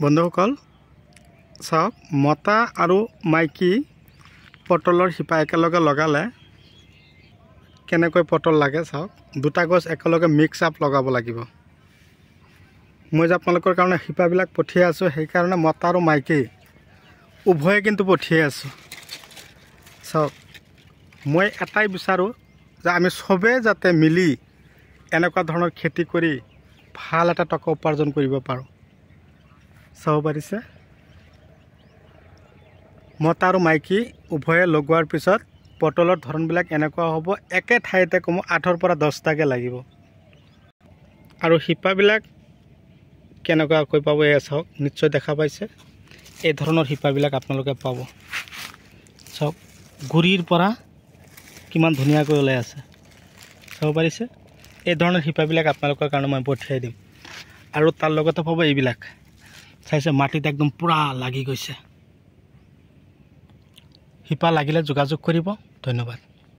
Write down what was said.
বন্ধুসকল চাওক মতা আৰু মাইকী পটলৰ শিপা একেলগে লগালে কেনেকৈ পটল লাগে চাওক দুটা গছ একেলগে মিক্স আপ লগাব লাগিব। মই যে আপোনালোকৰ কাৰণে শিপাবিলাক পঠিয়াই আছোঁ সেইকাৰণে মতা আৰু মাইকী উভয়ে কিন্তু পঠিয়াই আছোঁ। চাওক মই এটাই বিচাৰোঁ যে আমি সবে যাতে মিলি এনেকুৱা ধৰণৰ খেতি কৰি ভাল এটা টকা উপাৰ্জন কৰিব পাৰোঁ। চাব পাৰিছে মতা আৰু মাইকী উভয়ে লগোৱাৰ পিছত পটলৰ ধৰণবিলাক এনেকুৱা হ'ব, একে ঠাইতে কমো 8ৰ পৰা 10টাকৈ লাগিব। আৰু শিপাবিলাক কেনেকুৱাকৈ পাব এয়া চাওক, নিশ্চয় দেখা পাইছে এই ধৰণৰ শিপাবিলাক আপোনালোকে পাব। চাওক গুৰিৰ পৰা কিমান ধুনীয়াকৈ ওলাই আছে, চাব পাৰিছে। এই ধৰণৰ শিপাবিলাক আপোনালোকৰ কাৰণে মই পঠিয়াই দিম। আৰু তাৰ লগতে পাব এইবিলাক চাইছে মাটিত একদম পুৰা লাগি গৈছে। শিপা লাগিলে যোগাযোগ কৰিব। ধন্যবাদ।